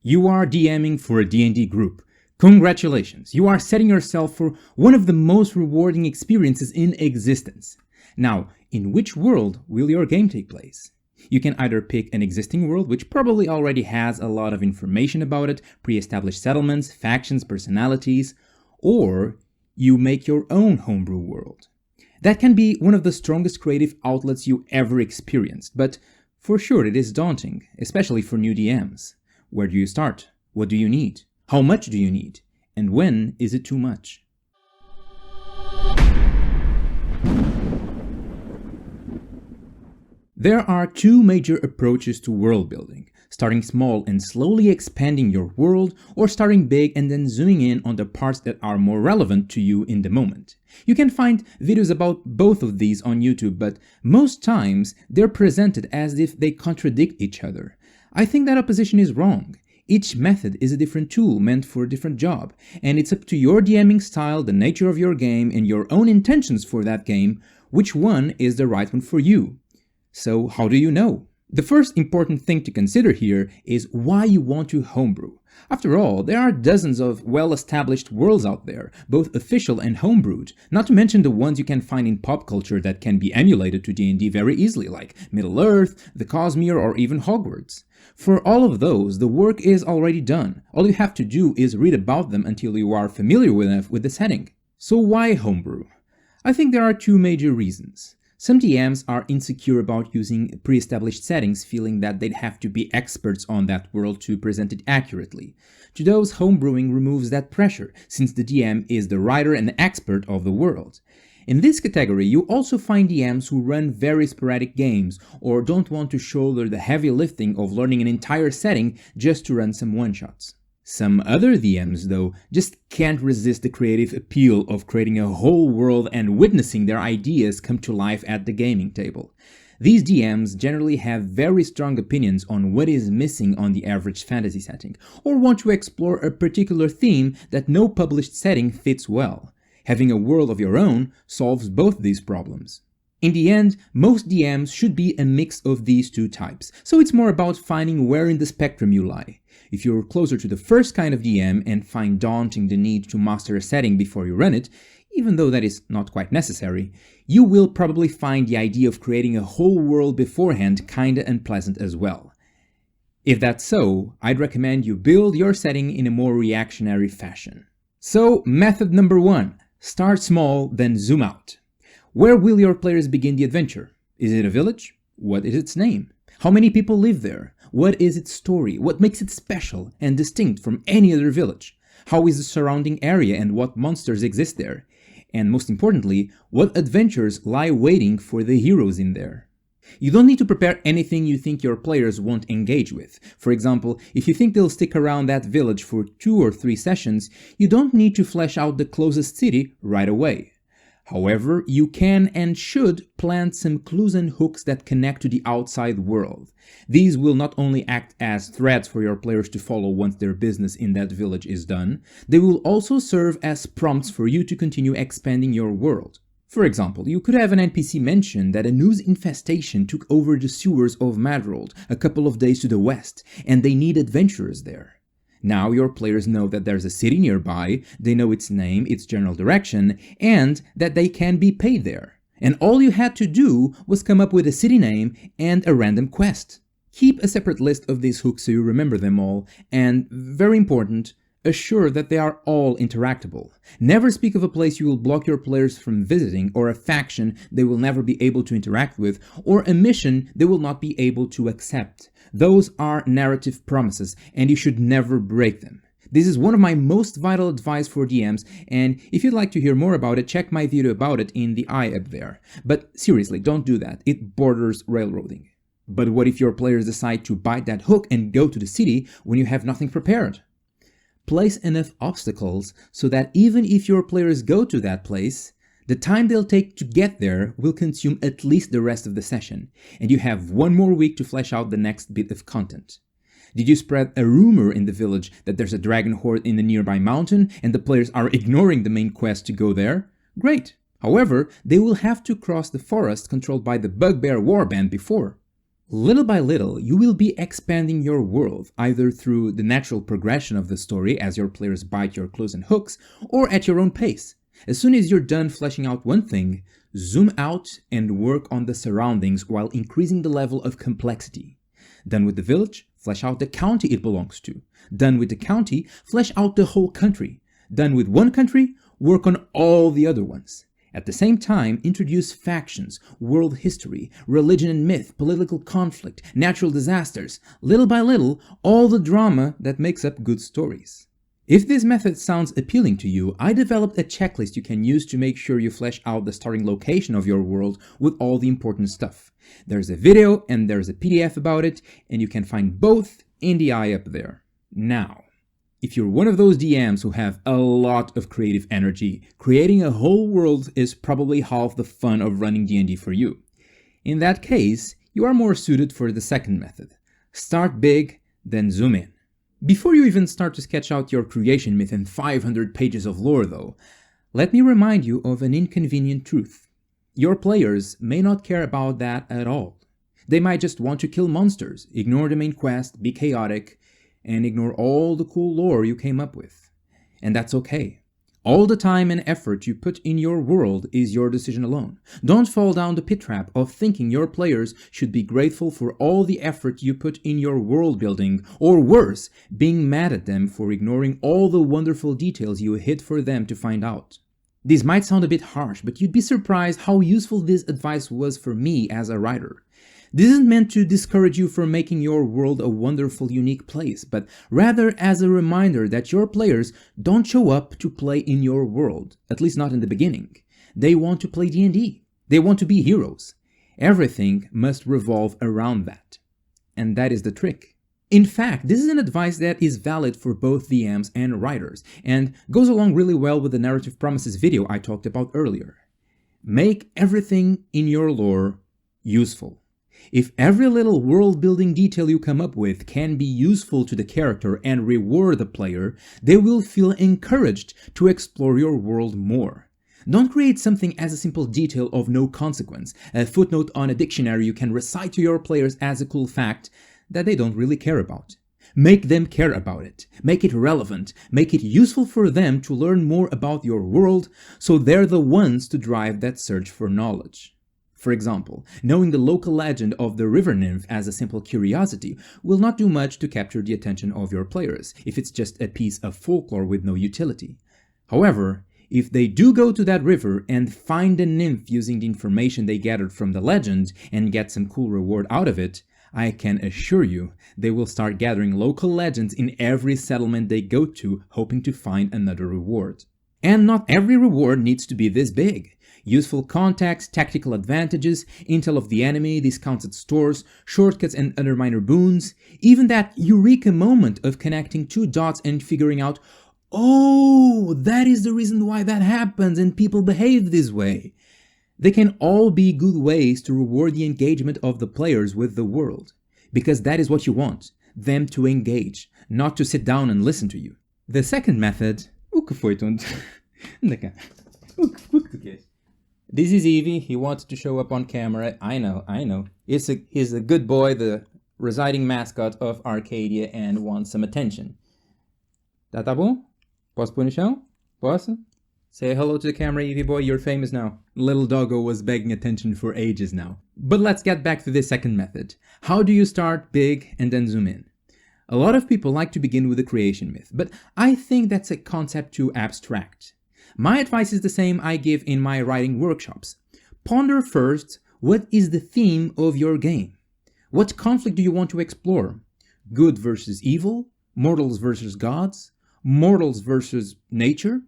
You are DMing for a D&D group. Congratulations, you are setting yourself for one of the most rewarding experiences in existence. Now, in which world will your game take place? You can either pick an existing world, which probably already has a lot of information about it, pre-established settlements, factions, personalities, or you make your own homebrew world. That can be one of the strongest creative outlets you ever experienced, but for sure it is daunting, especially for new DMs. Where do you start? What do you need? How much do you need? And when is it too much? There are two major approaches to world building: starting small and slowly expanding your world, or starting big and then zooming in on the parts that are more relevant to you in the moment. You can find videos about both of these on YouTube, but most times they're presented as if they contradict each other. I think that opposition is wrong. Each method is a different tool meant for a different job, and it's up to your DMing style, the nature of your game, and your own intentions for that game, which one is the right one for you. So how do you know? The first important thing to consider here is why you want to homebrew. After all, there are dozens of well-established worlds out there, both official and homebrewed, not to mention the ones you can find in pop culture that can be emulated to D&D very easily, like Middle-earth, the Cosmere, or even Hogwarts. For all of those, the work is already done. All you have to do is read about them until you are familiar enough with the setting. So why homebrew? I think there are two major reasons. Some DMs are insecure about using pre-established settings, feeling that they'd have to be experts on that world to present it accurately. To those, homebrewing removes that pressure, since the DM is the writer and expert of the world. In this category, you also find DMs who run very sporadic games, or don't want to shoulder the heavy lifting of learning an entire setting just to run some one-shots. Some other DMs, though, just can't resist the creative appeal of creating a whole world and witnessing their ideas come to life at the gaming table. These DMs generally have very strong opinions on what is missing on the average fantasy setting, or want to explore a particular theme that no published setting fits well. Having a world of your own solves both these problems. In the end, most DMs should be a mix of these two types, so it's more about finding where in the spectrum you lie. If you're closer to the first kind of DM and find daunting the need to master a setting before you run it, even though that is not quite necessary, you will probably find the idea of creating a whole world beforehand kinda unpleasant as well. If that's so, I'd recommend you build your setting in a more reactionary fashion. So, method number 1. Start small, then zoom out. Where will your players begin the adventure? Is it a village? What is its name? How many people live there? What is its story? What makes it special and distinct from any other village? How is the surrounding area and what monsters exist there? And most importantly, what adventures lie waiting for the heroes in there? You don't need to prepare anything you think your players won't engage with. For example, if you think they'll stick around that village for 2 or 3 sessions, you don't need to flesh out the closest city right away. However, you can and should plant some clues and hooks that connect to the outside world. These will not only act as threads for your players to follow once their business in that village is done, they will also serve as prompts for you to continue expanding your world. For example, you could have an NPC mention that a noose infestation took over the sewers of Madrold a couple of days to the west, and they need adventurers there. Now your players know that there's a city nearby, they know its name, its general direction, and that they can be paid there. And all you had to do was come up with a city name and a random quest. Keep a separate list of these hooks so you remember them all, and, very important, assure that they are all interactable. Never speak of a place you will block your players from visiting, or a faction they will never be able to interact with, or a mission they will not be able to accept. Those are narrative promises, and you should never break them. This is one of my most vital advice for DMs, and if you'd like to hear more about it, check my video about it in the eye up there. But seriously, don't do that. It borders railroading. But what if your players decide to bite that hook and go to the city when you have nothing prepared? Place enough obstacles so that even if your players go to that place, the time they'll take to get there will consume at least the rest of the session, and you have 1 more week to flesh out the next bit of content. Did you spread a rumor in the village that there's a dragon horde in the nearby mountain and the players are ignoring the main quest to go there? Great! However, they will have to cross the forest controlled by the Bugbear warband before. Little by little, you will be expanding your world, either through the natural progression of the story as your players bite your clues and hooks, or at your own pace. As soon as you're done fleshing out one thing, zoom out and work on the surroundings while increasing the level of complexity. Done with the village, flesh out the county it belongs to. Done with the county, flesh out the whole country. Done with one country, work on all the other ones. At the same time, introduce factions, world history, religion and myth, political conflict, natural disasters, little by little, all the drama that makes up good stories. If this method sounds appealing to you, I developed a checklist you can use to make sure you flesh out the starting location of your world with all the important stuff. There's a video and there's a PDF about it, and you can find both in the eye up there. Now, if you're one of those DMs who have a lot of creative energy, creating a whole world is probably half the fun of running D&D for you. In that case, you are more suited for the second method. Start big, then zoom in. Before you even start to sketch out your creation myth in 500 pages of lore though, let me remind you of an inconvenient truth. Your players may not care about that at all. They might just want to kill monsters, ignore the main quest, be chaotic, and ignore all the cool lore you came up with. And that's okay. All the time and effort you put in your world is your decision alone. Don't fall down the pit trap of thinking your players should be grateful for all the effort you put in your world building, or worse, being mad at them for ignoring all the wonderful details you hid for them to find out. This might sound a bit harsh, but you'd be surprised how useful this advice was for me as a writer. This isn't meant to discourage you from making your world a wonderful, unique place, but rather as a reminder that your players don't show up to play in your world, at least not in the beginning. They want to play D&D. They want to be heroes. Everything must revolve around that. And that is the trick. In fact, this is an advice that is valid for both DMs and writers, and goes along really well with the Narrative Promises video I talked about earlier. Make everything in your lore useful. If every little world-building detail you come up with can be useful to the character and reward the player, they will feel encouraged to explore your world more. Don't create something as a simple detail of no consequence, a footnote on a dictionary you can recite to your players as a cool fact that they don't really care about. Make them care about it. Make it relevant. Make it useful for them to learn more about your world, so they're the ones to drive that search for knowledge. For example, knowing the local legend of the river nymph as a simple curiosity will not do much to capture the attention of your players, if it's just a piece of folklore with no utility. However, if they do go to that river and find a nymph using the information they gathered from the legend and get some cool reward out of it, I can assure you they will start gathering local legends in every settlement they go to, hoping to find another reward. And not every reward needs to be this big. Useful contacts, tactical advantages, intel of the enemy, discounts at stores, shortcuts and other minor boons, even that eureka moment of connecting two dots and figuring out, oh, that is the reason why that happens and people behave this way. They can all be good ways to reward the engagement of the players with the world, because that is what you want, them to engage, not to sit down and listen to you. The second method... O que foi, tonto? Anda cá. O que tu queres? This is Evie. He wants to show up on camera. I know. He's a good boy, the residing mascot of Arcadia, and wants some attention. Tá bom? Posso pôr no chão? Posso? Say hello to the camera, Evie boy. You're famous now. Little doggo was begging attention for ages now. But let's get back to the second method. How do you start big and then zoom in? A lot of people like to begin with a creation myth, but I think that's a concept too abstract. My advice is the same I give in my writing workshops. Ponder first, what is the theme of your game? What conflict do you want to explore? Good versus evil? Mortals versus gods? Mortals versus nature?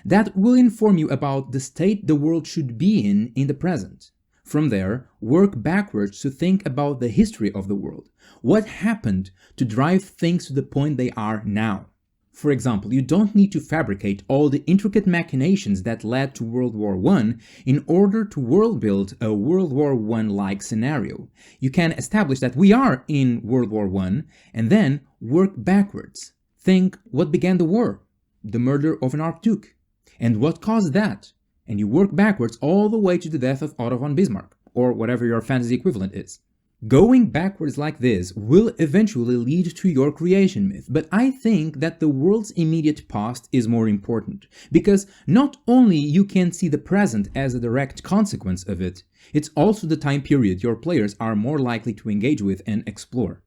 That will inform you about the state the world should be in the present. From there, work backwards to think about the history of the world. What happened to drive things to the point they are now? For example, you don't need to fabricate all the intricate machinations that led to World War I in order to world build a World War I-like scenario. You can establish that we are in World War I and then work backwards. Think, what began the war? The murder of an Archduke. And what caused that? And you work backwards all the way to the death of Otto von Bismarck, or whatever your fantasy equivalent is. Going backwards like this will eventually lead to your creation myth, but I think that the world's immediate past is more important, because not only you can see the present as a direct consequence of it, it's also the time period your players are more likely to engage with and explore.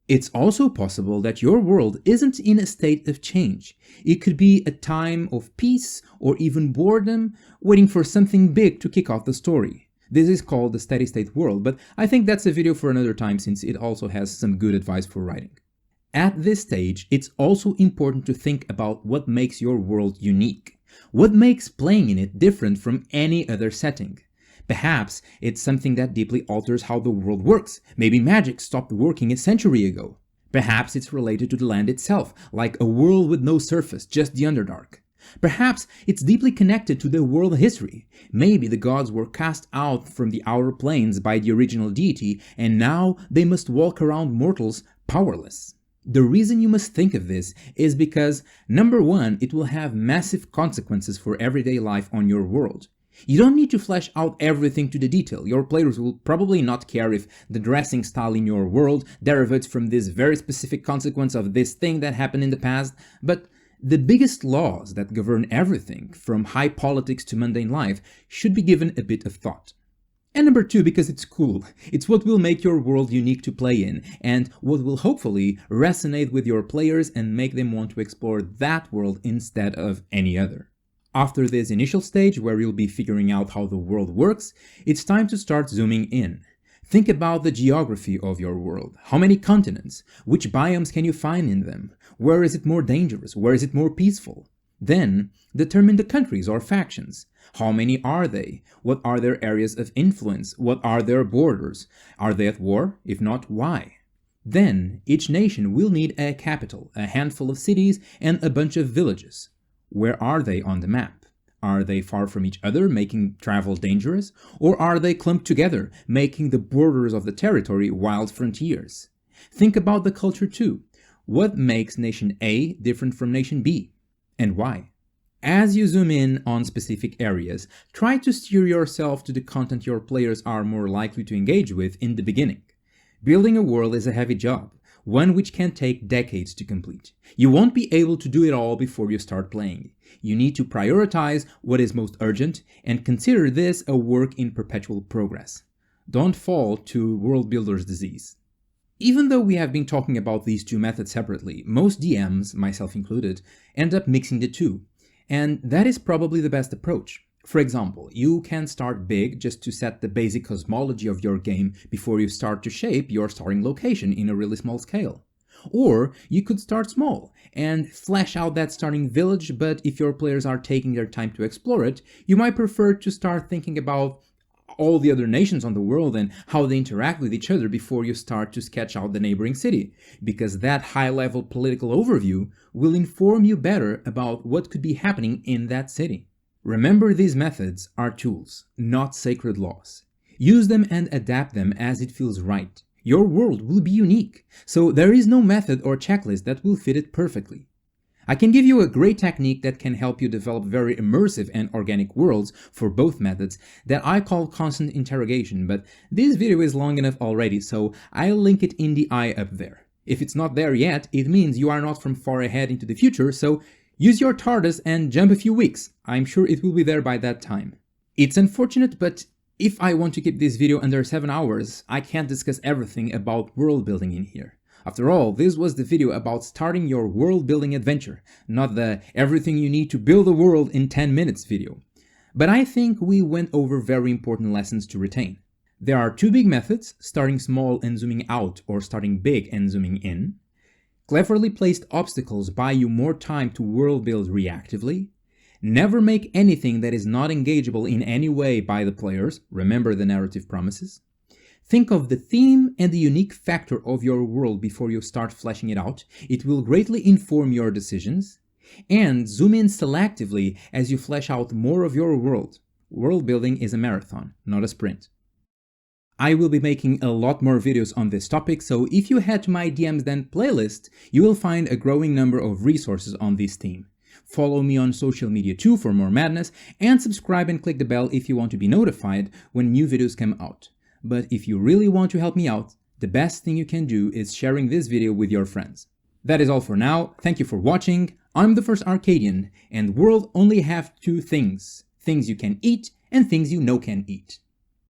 It's also possible that your world isn't in a state of change. It could be a time of peace or even boredom, waiting for something big to kick off the story. This is called the steady state world, but I think that's a video for another time since it also has some good advice for writing. At this stage, it's also important to think about what makes your world unique. What makes playing in it different from any other setting? Perhaps it's something that deeply alters how the world works. Maybe magic stopped working a century ago. Perhaps it's related to the land itself, like a world with no surface, just the Underdark. Perhaps it's deeply connected to the world history. Maybe the gods were cast out from the outer planes by the original deity, and now they must walk around mortals powerless. The reason you must think of this is because, number one, it will have massive consequences for everyday life on your world. You don't need to flesh out everything to the detail. Your players will probably not care if the dressing style in your world derivates from this very specific consequence of this thing that happened in the past, but the biggest laws that govern everything, from high politics to mundane life, should be given a bit of thought. And number two, because it's cool. It's what will make your world unique to play in, and what will hopefully resonate with your players and make them want to explore that world instead of any other. After this initial stage, where you'll be figuring out how the world works, it's time to start zooming in. Think about the geography of your world. How many continents? Which biomes can you find in them? Where is it more dangerous? Where is it more peaceful? Then, determine the countries or factions. How many are they? What are their areas of influence? What are their borders? Are they at war? If not, why? Then, each nation will need a capital, a handful of cities, and a bunch of villages. Where are they on the map? Are they far from each other, making travel dangerous? Or are they clumped together, making the borders of the territory wild frontiers? Think about the culture too. What makes Nation A different from Nation B? And why? As you zoom in on specific areas, try to steer yourself to the content your players are more likely to engage with in the beginning. Building a world is a heavy job, one which can take decades to complete. You won't be able to do it all before you start playing. You need to prioritize what is most urgent and consider this a work in perpetual progress. Don't fall to world builder's disease. Even though we have been talking about these two methods separately, most DMs, myself included, end up mixing the two. And that is probably the best approach. For example, you can start big just to set the basic cosmology of your game before you start to shape your starting location in a really small scale. Or you could start small and flesh out that starting village, but if your players are taking their time to explore it, you might prefer to start thinking about all the other nations on the world and how they interact with each other before you start to sketch out the neighboring city, because that high-level political overview will inform you better about what could be happening in that city. Remember, these methods are tools, not sacred laws. Use them and adapt them as it feels right. Your world will be unique, so there is no method or checklist that will fit it perfectly. I can give you a great technique that can help you develop very immersive and organic worlds for both methods that I call constant interrogation, but this video is long enough already, so I'll link it in the eye up there. If it's not there yet, it means you are not from far ahead into the future, so use your TARDIS and jump a few weeks. I'm sure it will be there by that time. It's unfortunate, but if I want to keep this video under 7 hours, I can't discuss everything about world building in here. After all, this was the video about starting your world building adventure, not the everything you need to build a world in 10 minutes video. But I think we went over very important lessons to retain. There are two big methods, starting small and zooming out, or starting big and zooming in. Cleverly placed obstacles buy you more time to world build reactively. Never make anything that is not engageable in any way by the players. Remember the narrative promises. Think of the theme and the unique factor of your world before you start fleshing it out. It will greatly inform your decisions. And zoom in selectively as you flesh out more of your world. World building is a marathon, not a sprint. I will be making a lot more videos on this topic, so if you head to my DMs Then playlist, you will find a growing number of resources on this theme. Follow me on social media too for more madness, and subscribe and click the bell if you want to be notified when new videos come out. But if you really want to help me out, the best thing you can do is sharing this video with your friends. That is all for now. Thank you for watching. I'm the first Arcadian, and world only have two things. Things you can eat and things you know can eat.